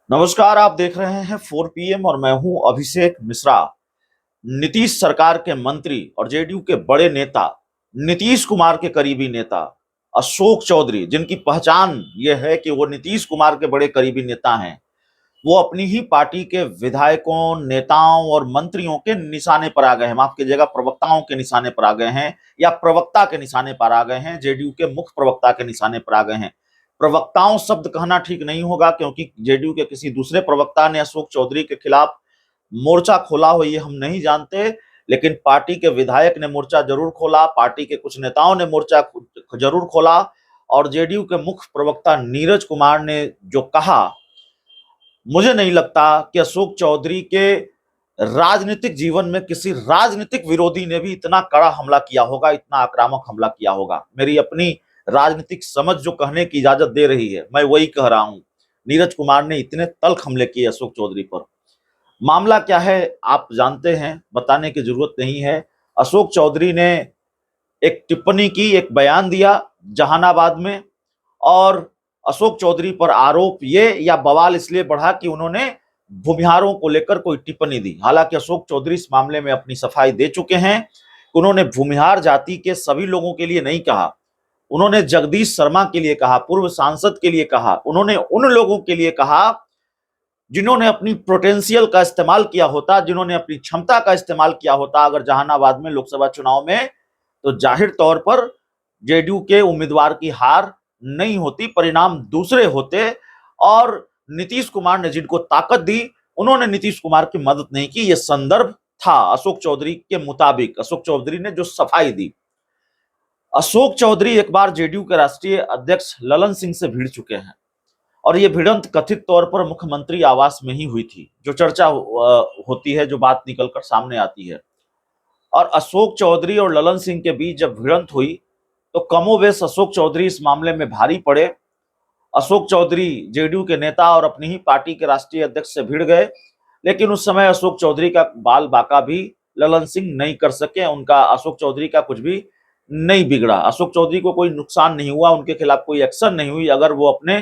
नमस्कार। आप देख रहे हैं 4 PM और मैं हूं अभिषेक मिश्रा। नीतीश सरकार के मंत्री और जेडीयू के बड़े नेता, नीतीश कुमार के करीबी नेता अशोक चौधरी, जिनकी पहचान यह है कि वो नीतीश कुमार के बड़े करीबी नेता हैं, वो अपनी ही पार्टी के विधायकों, नेताओं और मंत्रियों के निशाने पर आ गए हैं। माफ कीजिएगा, प्रवक्ताओं के निशाने पर आ गए हैं या प्रवक्ता के निशाने पर आ गए हैं। जेडीयू के मुख्य प्रवक्ता के निशाने पर आ गए हैं। प्रवक्ताओं शब्द कहना ठीक नहीं होगा, क्योंकि जेडीयू के किसी दूसरे प्रवक्ता ने अशोक चौधरी के खिलाफ मोर्चा खोला हो ये हम नहीं जानते, लेकिन पार्टी के विधायक ने मोर्चा जरूर खोला, पार्टी के कुछ नेताओं ने मोर्चा जरूर खोला। और जेडीयू के मुख्य प्रवक्ता नीरज कुमार ने जो कहा, मुझे नहीं लगता कि अशोक चौधरी के राजनीतिक जीवन में किसी राजनीतिक विरोधी ने भी इतना कड़ा हमला किया होगा, इतना आक्रामक हमला किया होगा। मेरी अपनी राजनीतिक समझ जो कहने की इजाजत दे रही है, मैं वही कह रहा हूं। नीरज कुमार ने इतने तल्ख हमले किए अशोक चौधरी पर। मामला क्या है आप जानते हैं, बताने की जरूरत नहीं है। अशोक चौधरी ने एक टिप्पणी की, एक बयान दिया जहानाबाद में, और अशोक चौधरी पर आरोप ये या बवाल इसलिए बढ़ा कि उन्होंने भूमिहारों को लेकर कोई टिप्पणी दी। हालांकि अशोक चौधरी इस मामले में अपनी सफाई दे चुके हैं। उन्होंने भूमिहार जाति के सभी लोगों के लिए नहीं कहा, उन्होंने जगदीश शर्मा के लिए कहा, पूर्व सांसद के लिए कहा, उन्होंने उन लोगों के लिए कहा जिन्होंने अपनी पोटेंशियल का इस्तेमाल किया होता, जिन्होंने अपनी क्षमता का इस्तेमाल किया होता अगर जहानाबाद में लोकसभा चुनाव में, तो जाहिर तौर पर जेडीयू के उम्मीदवार की हार नहीं होती, परिणाम दूसरे होते। और नीतीश कुमार ने जिनको ताकत दी, उन्होंने नीतीश कुमार की मदद नहीं की। यह संदर्भ था अशोक चौधरी के मुताबिक। अशोक चौधरी ने जो सफाई दी, अशोक चौधरी एक बार जेडीयू के राष्ट्रीय अध्यक्ष ललन सिंह से भिड़ चुके हैं, और ये भिड़ंत कथित तौर पर मुख्यमंत्री आवास में ही हुई थी। जो चर्चा होती है, जो बात निकलकर सामने आती है, और अशोक चौधरी और ललन सिंह के बीच जब भिड़ंत हुई तो कमोबेश अशोक चौधरी इस मामले में भारी पड़े। अशोक चौधरी जेडीयू के नेता और अपनी ही पार्टी के राष्ट्रीय अध्यक्ष से भिड़ गए, लेकिन उस समय अशोक चौधरी का बाल बाका भी ललन सिंह नहीं कर सके। उनका, अशोक चौधरी का कुछ भी नहीं बिगड़ा, अशोक चौधरी को कोई नुकसान नहीं हुआ, उनके खिलाफ कोई एक्शन नहीं हुई। अगर वो अपने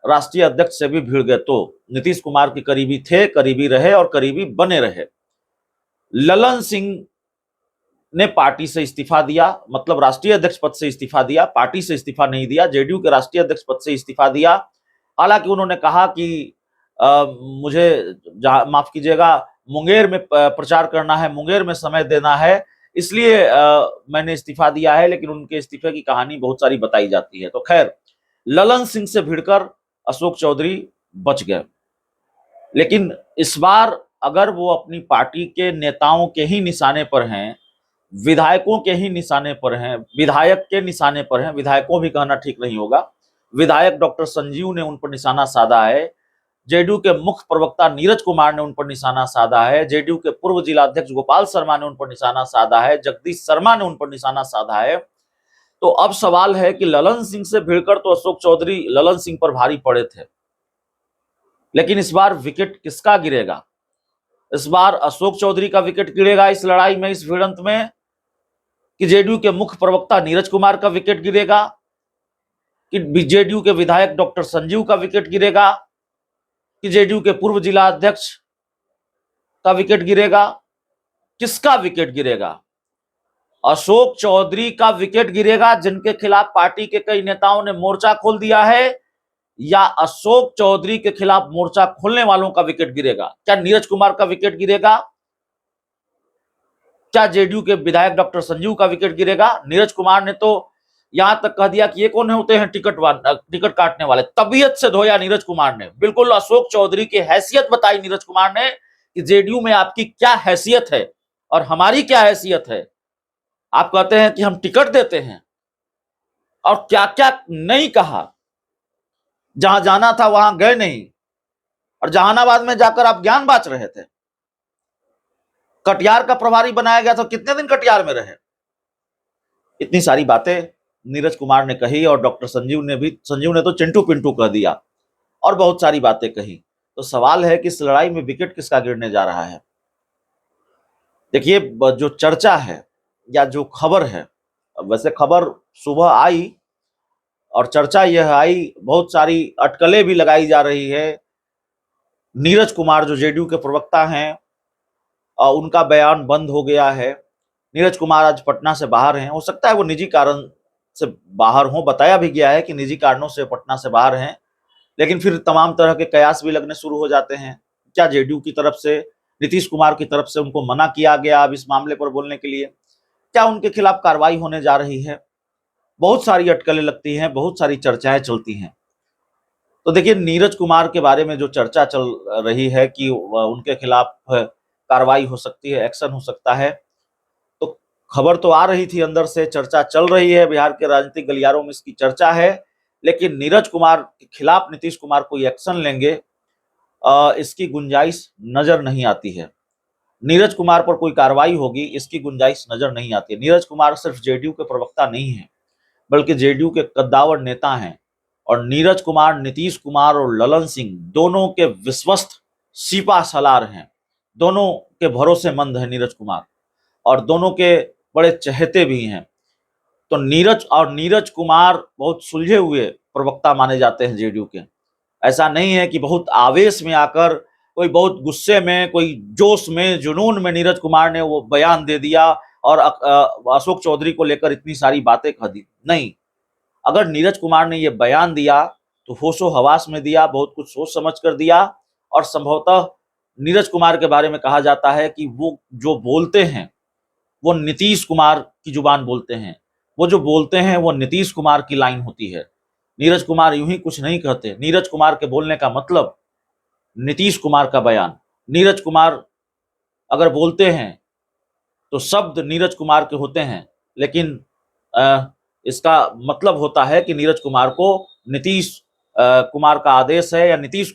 राष्ट्रीय अध्यक्ष से भी भिड़ गए तो नीतीश कुमार के करीबी थे, करीबी रहे और करीबी बने रहे। ललन सिंह ने पार्टी से इस्तीफा दिया, मतलब राष्ट्रीय अध्यक्ष पद से इस्तीफा दिया, पार्टी से इस्तीफा नहीं दिया, जेडीयू के राष्ट्रीय अध्यक्ष पद से इस्तीफा दिया। हालांकि उन्होंने कहा कि मुझे माफ कीजिएगा, मुंगेर में प्रचार करना है, मुंगेर में समय देना है, इसलिए मैंने इस्तीफा दिया है। लेकिन उनके इस्तीफे की कहानी बहुत सारी बताई जाती है। तो खैर, ललन सिंह से भिड़कर अशोक चौधरी बच गए। लेकिन इस बार अगर वो अपनी पार्टी के नेताओं के ही निशाने पर हैं, विधायकों के ही निशाने पर हैं, विधायक के निशाने पर हैं, विधायकों भी कहना ठीक नहीं होगा, विधायक डॉक्टर संजीव ने उन पर निशाना साधा है, जेडीयू के मुख्य प्रवक्ता नीरज कुमार ने उन पर निशाना साधा है, जेडीयू के पूर्व जिला अध्यक्ष गोपाल शर्मा ने उन पर निशाना साधा है, जगदीश शर्मा ने उन पर निशाना साधा है। तो अब सवाल है कि ललन सिंह से भिड़कर तो अशोक चौधरी ललन सिंह पर भारी पड़े थे, लेकिन इस बार विकेट किसका गिरेगा? इस बार अशोक चौधरी का विकेट गिरेगा इस लड़ाई में, इस भिड़ंत में, कि जेडीयू के मुख्य प्रवक्ता नीरज कुमार का विकेट गिरेगा, कि जेडीयू के विधायक डॉक्टर संजीव का विकेट गिरेगा, कि जेडीयू के पूर्व जिला अध्यक्ष का विकेट गिरेगा? किसका विकेट गिरेगा? अशोक चौधरी का विकेट गिरेगा, जिनके खिलाफ पार्टी के कई नेताओं ने मोर्चा खोल दिया है, या अशोक चौधरी के खिलाफ मोर्चा खोलने वालों का विकेट गिरेगा? क्या नीरज कुमार का विकेट गिरेगा? क्या जेडीयू के विधायक डॉक्टर संजीव का विकेट गिरेगा? नीरज कुमार ने तो यहां तक कह दिया कि ये कौन होते हैं टिकट काटने वाले, तबीयत से धोया नीरज कुमार ने। बिल्कुल अशोक चौधरी की हैसियत बताई नीरज कुमार ने कि जेडीयू में आपकी क्या हैसियत है और हमारी क्या हैसियत है। आप कहते हैं कि हम टिकट देते हैं, और क्या क्या नहीं कहा। जहां जाना था वहां गए नहीं, और जहानाबाद में जाकर आप ज्ञान बांट रहे थे। कटिहार का प्रभारी बनाया गया तो कितने दिन कटिहार में रहे? इतनी सारी बातें नीरज कुमार ने कही, और डॉक्टर संजीव ने तो चिंटू पिंटू कह दिया, और बहुत सारी बातें कही। तो सवाल है कि इस लड़ाई में विकेट किसका गिरने जा रहा है? देखिए, जो चर्चा है या जो खबर है, वैसे खबर सुबह आई और चर्चा यह आई, बहुत सारी अटकलें भी लगाई जा रही है नीरज कुमार जो जेडीयू के प्रवक्ता हैं, उनका बयान बंद हो गया है। नीरज कुमार आज पटना से बाहर हैं। हो सकता है वो निजी कारण से बाहर हों, बताया भी गया है कि निजी कारणों से पटना से बाहर हैं, लेकिन फिर तमाम तरह के कयास भी लगने शुरू हो जाते हैं। क्या जेडीयू की तरफ से, नीतीश कुमार की तरफ से उनको मना किया गया अब इस मामले पर बोलने के लिए? क्या उनके खिलाफ कार्रवाई होने जा रही है? बहुत सारी अटकलें लगती हैं, बहुत सारी चर्चाएं चलती हैं। तो देखिए, नीरज कुमार के बारे में जो चर्चा चल रही है कि उनके खिलाफ कार्रवाई हो सकती है, एक्शन हो सकता है, तो खबर तो आ रही थी अंदर से, चर्चा चल रही है, बिहार के राजनीतिक गलियारों में इसकी चर्चा है। लेकिन नीरज कुमार के खिलाफ नीतीश कुमार कोई एक्शन लेंगे, इसकी गुंजाइश नजर नहीं आती है। नीरज कुमार पर कोई कार्रवाई होगी, इसकी गुंजाइश नजर नहीं आती है। नीरज कुमार सिर्फ जेडीयू के प्रवक्ता नहीं है, बल्कि जेडीयू के कद्दावर नेता हैं। और नीरज कुमार, नीतीश कुमार और ललन सिंह दोनों के विश्वस्त सिपा सलार हैं। दोनों के भरोसेमंद है नीरज कुमार, और दोनों के बड़े चहेते भी हैं। तो नीरज कुमार बहुत सुलझे हुए प्रवक्ता माने जाते हैं जेडीयू के। ऐसा नहीं है कि बहुत आवेश में आकर, कोई बहुत गुस्से में, कोई जोश में, जुनून में नीरज कुमार ने वो बयान दे दिया और अशोक चौधरी को लेकर इतनी सारी बातें कह दी। नहीं, अगर नीरज कुमार ने ये बयान दिया तो होशो हवास में दिया, बहुत कुछ सोच समझ कर दिया। और संभवतः नीरज कुमार के बारे में कहा जाता है कि वो जो बोलते हैं वो नीतीश कुमार की जुबान बोलते हैं। वो जो बोलते हैं वो नीतीश कुमार की लाइन होती है। नीरज कुमार यूं ही कुछ नहीं कहते। नीरज कुमार के बोलने का मतलब नीतीश कुमार का बयान। नीरज कुमार अगर बोलते हैं तो शब्द नीरज कुमार के होते हैं, लेकिन इसका मतलब होता है कि नीरज कुमार को नीतीश कुमार का आदेश है, या नीतीश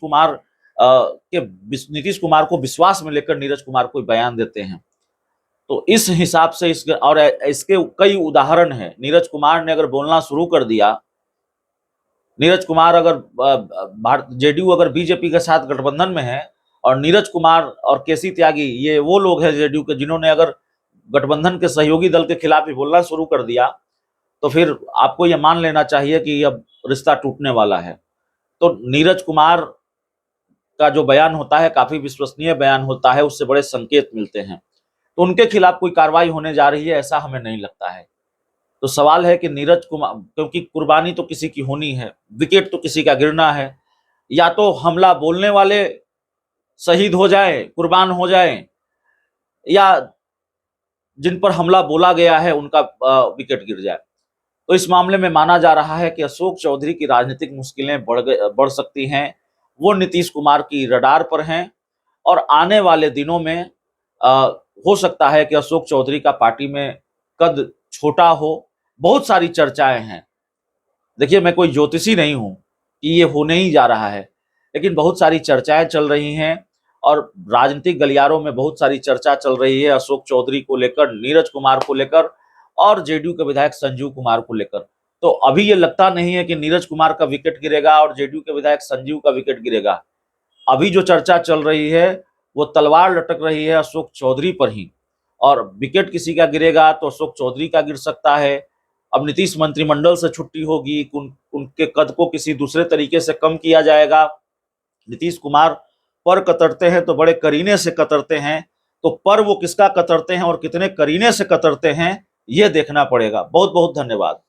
कुमार को विश्वास में लेकर नीरज कुमार कोई बयान देते हैं। तो इस हिसाब से इसके कई उदाहरण हैं। नीरज कुमार ने अगर बोलना शुरू कर दिया, नीरज कुमार अगर जेडीयू अगर बीजेपी के साथ गठबंधन में है, और नीरज कुमार और केसी त्यागी ये वो लोग हैं जेडीयू के जिन्होंने अगर गठबंधन के सहयोगी दल के खिलाफ ही बोलना शुरू कर दिया, तो फिर आपको यह मान लेना चाहिए कि अब रिश्ता टूटने वाला है। तो नीरज कुमार का जो बयान होता है काफी विश्वसनीय बयान होता है, उससे बड़े संकेत मिलते हैं। तो उनके खिलाफ कोई कार्रवाई होने जा रही है ऐसा हमें नहीं लगता है। तो सवाल है कि नीरज कुमार, क्योंकि कुर्बानी तो किसी की होनी है, विकेट तो किसी का गिरना है। या तो हमला बोलने वाले शहीद हो जाए, कुर्बान हो जाए, या जिन पर हमला बोला गया है उनका विकेट गिर जाए। तो इस मामले में माना जा रहा है कि अशोक चौधरी की राजनीतिक मुश्किलें बढ़ सकती हैं। वो नीतीश कुमार की रडार पर हैं, और आने वाले दिनों में हो सकता है कि अशोक चौधरी का पार्टी में कद छोटा हो। बहुत सारी चर्चाएं हैं। देखिए, मैं कोई ज्योतिषी नहीं हूं कि ये होने ही जा रहा है, लेकिन बहुत सारी चर्चाएं चल रही हैं, और राजनीतिक गलियारों में बहुत सारी चर्चा चल रही है अशोक चौधरी को लेकर, नीरज कुमार को लेकर, और जेडीयू के विधायक संजीव कुमार को लेकर। तो अभी ये लगता नहीं है कि नीरज कुमार का विकेट गिरेगा और जेडीयू के विधायक संजीव का विकेट गिरेगा। अभी जो चर्चा चल रही है वो तलवार लटक रही है अशोक चौधरी पर ही, और विकेट किसी का गिरेगा तो अशोक चौधरी का गिर सकता है। अब नीतीश मंत्रिमंडल से छुट्टी होगी, उनके कद को किसी दूसरे तरीके से कम किया जाएगा। नीतीश कुमार पर कतरते हैं तो बड़े करीने से कतरते हैं, तो पर वो किसका कतरते हैं और कितने करीने से कतरते हैं ये देखना पड़ेगा। बहुत बहुत धन्यवाद।